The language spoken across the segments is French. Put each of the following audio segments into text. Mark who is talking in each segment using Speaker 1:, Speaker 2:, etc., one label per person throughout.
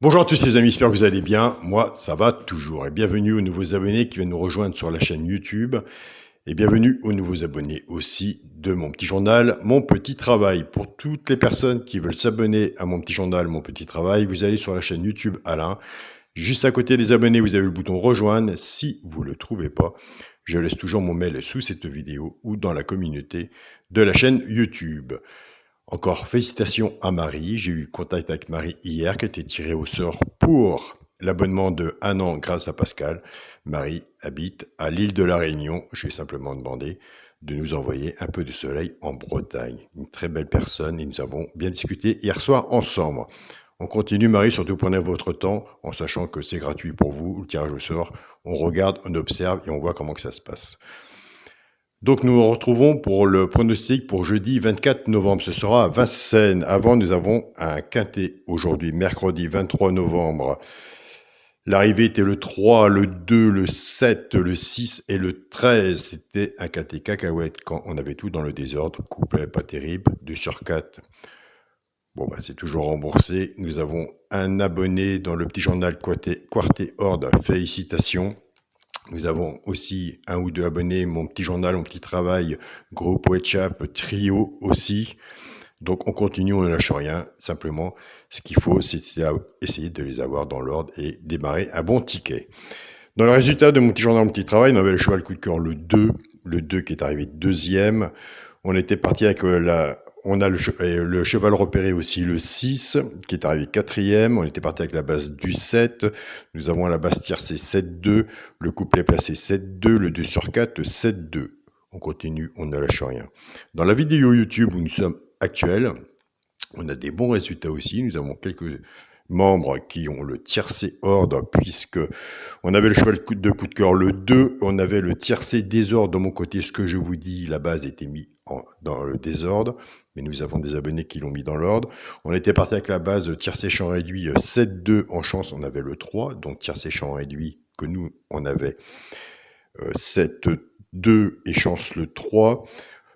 Speaker 1: Bonjour à tous les amis, j'espère que vous allez bien. Moi, ça va toujours. Et bienvenue aux nouveaux abonnés qui viennent nous rejoindre sur la chaîne YouTube. Et bienvenue aux nouveaux abonnés aussi de mon petit journal, Mon Petit Travail. Pour toutes les personnes qui veulent s'abonner à mon petit journal, Mon Petit Travail, vous allez sur la chaîne YouTube Alain. Juste à côté des abonnés, vous avez le bouton rejoindre. Si vous ne le trouvez pas, je laisse toujours mon mail sous cette vidéo ou dans la communauté de la chaîne YouTube. Encore félicitations à Marie. J'ai eu contact avec Marie hier qui a été tirée au sort pour l'abonnement de 1 an grâce à Pascal. Marie habite à l'île de la Réunion. Je lui ai simplement demandé de nous envoyer un peu de soleil en Bretagne. Une très belle personne et nous avons bien discuté hier soir ensemble. On continue Marie, surtout prenez votre temps en sachant que c'est gratuit pour vous, le tirage au sort. On regarde, on observe et on voit comment que ça se passe. Donc nous nous retrouvons pour le pronostic pour jeudi 24 novembre. Ce sera à Vincennes. Avant, nous avons un quintet aujourd'hui, mercredi 23 novembre. L'arrivée était le 3, le 2, le 7, le 6 et le 13. C'était un quintet cacahuète quand on avait tout dans le désordre. Couplet pas terrible, 2 sur 4. Bon, c'est toujours remboursé. Nous avons un abonné dans le petit journal Quarté Horde. Félicitations. Nous avons aussi 1 ou 2 abonnés, mon petit journal, mon petit travail, groupe WhatsApp, trio aussi. Donc on continue, on ne lâche rien. Simplement, ce qu'il faut, c'est essayer de les avoir dans l'ordre et démarrer un bon ticket. Dans le résultat de mon petit journal, mon petit travail, on avait le cheval coup de cœur le 2 qui est arrivé deuxième. On était parti avec on a le cheval repéré aussi, le 6, qui est arrivé quatrième. On était parti avec la base du 7. Nous avons à la base tiercé 7-2, le couplet placé 7-2, le 2 sur 4, 7-2. On continue, on ne lâche rien. Dans la vidéo YouTube où nous sommes actuels, on a des bons résultats aussi. Nous avons quelques membres qui ont le tiercé ordre, puisque on avait le cheval de coup de cœur le 2, on avait le tiercé désordre de mon côté. Ce que je vous dis, la base était mise dans le désordre, mais nous avons des abonnés qui l'ont mis dans l'ordre. On était parti avec la base tiercé champ réduit 7-2 en chance, on avait le 3, donc tiercé champ réduit que nous on avait 7-2 et chance le 3.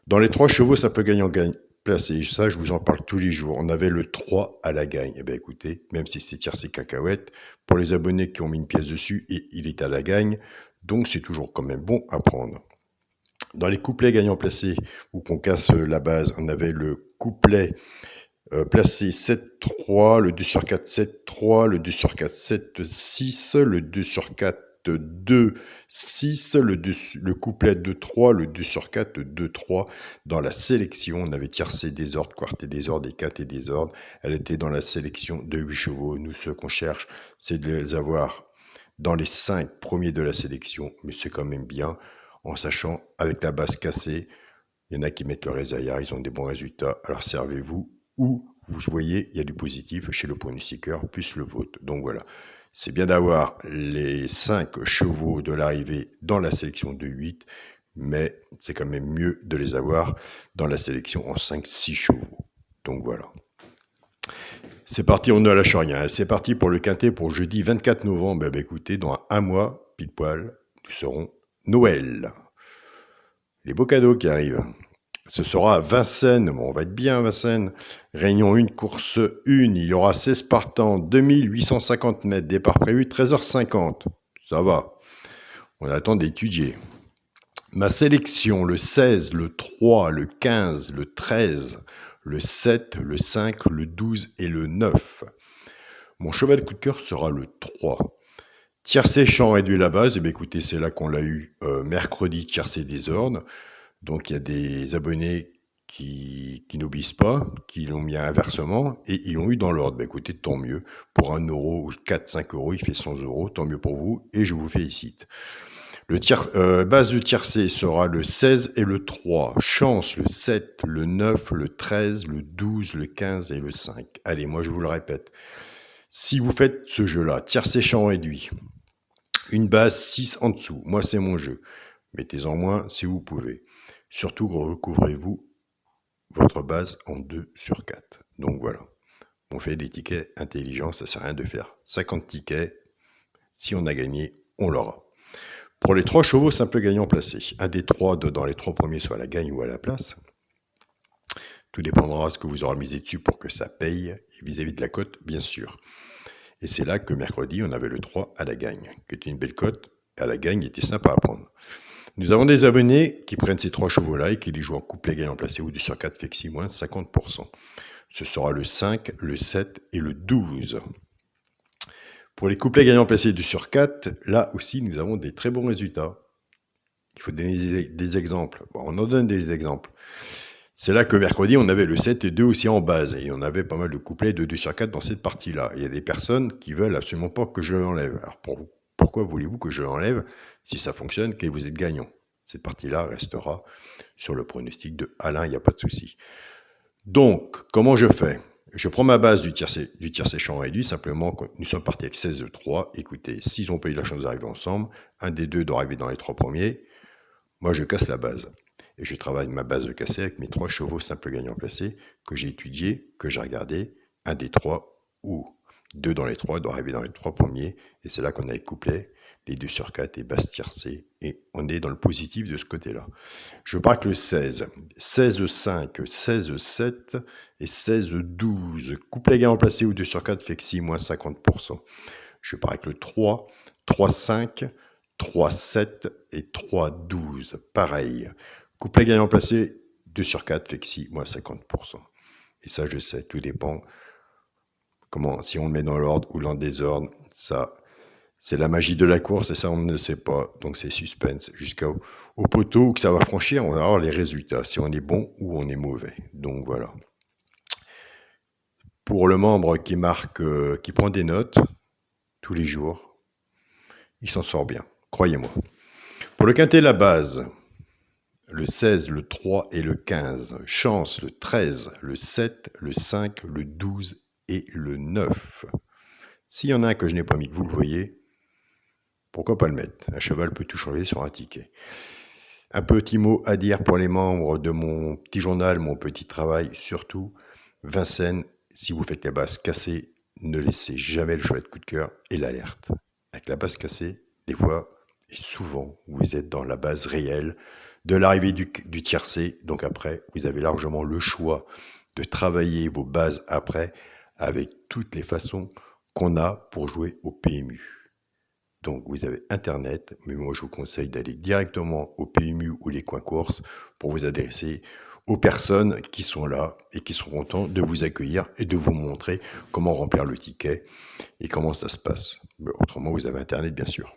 Speaker 1: Dans les 3 chevaux, ça peut gagner en gagne placé. Ça, je vous en parle tous les jours. On avait le 3 à la gagne. Eh bien, écoutez, même si c'est tiercé cacahuète, pour les abonnés qui ont mis une pièce dessus, et il est à la gagne. Donc, c'est toujours quand même bon à prendre. Dans les couplets gagnants placés, ou qu'on casse la base, on avait le couplet placé 7-3, le 2 sur 4, 7-3, le 2 sur 4, 7-6, le 2 sur 4, 2, 6, le couplet 2-3, le 2 sur 4, 2-3. Dans la sélection, on avait tiercé désordre, quarté désordre et quinté désordre. Elle était dans la sélection de 8 chevaux. Nous, ce qu'on cherche, c'est de les avoir dans les 5 premiers de la sélection, mais c'est quand même bien, en sachant, avec la base cassée, il y en a qui mettent le résaillard, ils ont des bons résultats, alors servez-vous, ou vous voyez, il y a du positif chez le pronostiqueur, plus le vôtre. Donc voilà, c'est bien d'avoir les 5 chevaux de l'arrivée dans la sélection de 8, mais c'est quand même mieux de les avoir dans la sélection en 5-6 chevaux. Donc voilà. C'est parti, on ne lâche rien. C'est parti pour le quintet pour jeudi 24 novembre. Écoutez, dans un mois, pile poil, nous serons Noël. Les beaux cadeaux qui arrivent. Ce sera à Vincennes. Bon, on va être bien à Vincennes. Réunion 1, course 1. Il y aura 16 partants, 2850 mètres. Départ prévu 13h50. Ça va. On attend d'étudier. Ma sélection, le 16, le 3, le 15, le 13, le 7, le 5, le 12 et le 9. Mon cheval de coup de cœur sera le 3. Tiercé champ réduit la base. Écoutez, c'est là qu'on l'a eu mercredi, tiercé désordre. Donc il y a des abonnés qui n'obéissent pas, qui l'ont mis à inversement et ils l'ont eu dans l'ordre. Écoutez, tant mieux. Pour 1 euro ou 4-5 euros, il fait 100 euros. Tant mieux pour vous et je vous félicite. Le base de tiercé sera le 16 et le 3. Chance le 7, le 9, le 13, le 12, le 15 et le 5. Allez, moi je vous le répète. Si vous faites ce jeu-là, tiercé champ réduit, une base 6 en dessous, moi c'est mon jeu. Mettez-en moins si vous pouvez. Surtout, recouvrez-vous votre base en 2 sur 4. Donc voilà, on fait des tickets intelligents, ça ne sert à rien de faire 50 tickets. Si on a gagné, on l'aura. Pour les 3 chevaux, simple gagnant placé. Un des 3 dans les 3 premiers soit à la gagne ou à la place. Tout dépendra de ce que vous aurez misé dessus pour que ça paye, et vis-à-vis de la cote, bien sûr. Et c'est là que mercredi, on avait le 3 à la gagne, qui était une belle cote. À la gagne, il était sympa à prendre. Nous avons des abonnés qui prennent ces 3 chevaux-là et qui les jouent en couplet gagnant placé ou 2 sur 4 flexi moins 50%. Ce sera le 5, le 7 et le 12. Pour les couplets gagnants placés 2 sur 4, là aussi, nous avons des très bons résultats. Il faut donner des exemples. Bon, on en donne des exemples. C'est là que mercredi, on avait le 7 et 2 aussi en base. Et on avait pas mal de couplets de 2 sur 4 dans cette partie-là. Il y a des personnes qui veulent absolument pas que je l'enlève. Alors pourquoi voulez-vous que je l'enlève? Si ça fonctionne, que vous êtes gagnant. Cette partie-là restera sur le pronostic de Alain, il n'y a pas de souci. Donc, comment je fais? Je prends ma base du tiercé champ réduit, simplement, nous sommes partis avec 16-3. Écoutez, s'ils n'ont pas eu la chance d'arriver ensemble, un des deux doit arriver dans les 3 premiers. Moi, je casse la base. Et je travaille ma base de cassé avec mes 3 chevaux simples gagnants placés que j'ai étudiés, que j'ai regardé. Un des 3 ou 2 dans les 3 doit arriver dans les 3 premiers. Et c'est là qu'on a couplé les 2 sur 4 et basse tiercé. Et on est dans le positif de ce côté-là. Je braque le 16, 16-5, 16-7 et 16-12. Couplet gagnant placé ou 2 sur 4 flexi moins 50%. Je braque le 3, 3-5, 3-7 et 3-12. Pareil. Couplet gagnant placé, 2 sur 4, flexi, moins 50%. Et ça, je sais, tout dépend si on le met dans l'ordre ou dans le désordre. Ça, c'est la magie de la course et ça, on ne sait pas. Donc, c'est suspense jusqu'au poteau que ça va franchir. On va avoir les résultats, si on est bon ou on est mauvais. Donc, voilà. Pour le membre qui marque, qui prend des notes tous les jours, il s'en sort bien, croyez-moi. Pour le quintet, la base, le 16, le 3 et le 15. Chance, le 13, le 7, le 5, le 12 et le 9. S'il y en a un que je n'ai pas mis, que vous le voyez, pourquoi pas le mettre? Un cheval peut tout changer sur un ticket. Un petit mot à dire pour les membres de mon petit journal, mon petit travail, surtout, Vincennes, si vous faites la base cassée, ne laissez jamais le cheval de coup de cœur et l'alerte. Avec la base cassée, des fois, et souvent, vous êtes dans la base réelle de l'arrivée du tiercé. Donc après, vous avez largement le choix de travailler vos bases après avec toutes les façons qu'on a pour jouer au PMU. Donc vous avez Internet, mais moi je vous conseille d'aller directement au PMU ou les coins courses pour vous adresser aux personnes qui sont là et qui seront contents de vous accueillir et de vous montrer comment remplir le ticket et comment ça se passe. Mais autrement, vous avez Internet bien sûr.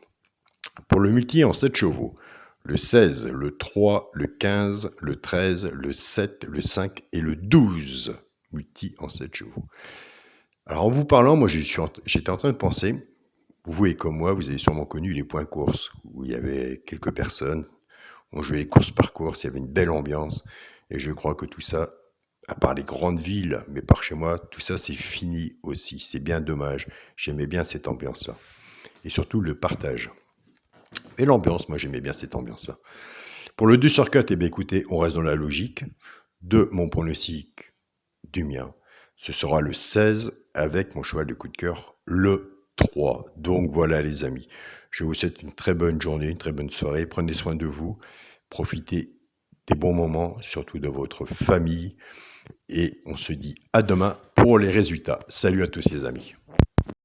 Speaker 1: Pour le multi en 7 chevaux, le 16, le 3, le 15, le 13, le 7, le 5 et le 12. Multi en 7 chevaux. Alors en vous parlant, moi j'étais en train de penser, vous et comme moi, vous avez sûrement connu les points courses, où il y avait quelques personnes, on jouait les courses par course, il y avait une belle ambiance, et je crois que tout ça, à part les grandes villes, mais par chez moi, tout ça c'est fini aussi, c'est bien dommage, j'aimais bien cette ambiance-là, et surtout le partage. Et l'ambiance, moi j'aimais bien cette ambiance-là. Pour le 2 sur 4, eh bien, écoutez, on reste dans la logique de mon pronostic du mien. Ce sera le 16 avec mon cheval de coup de cœur, le 3. Donc voilà les amis, je vous souhaite une très bonne journée, une très bonne soirée. Prenez soin de vous, profitez des bons moments, surtout de votre famille. Et on se dit à demain pour les résultats. Salut à tous les amis.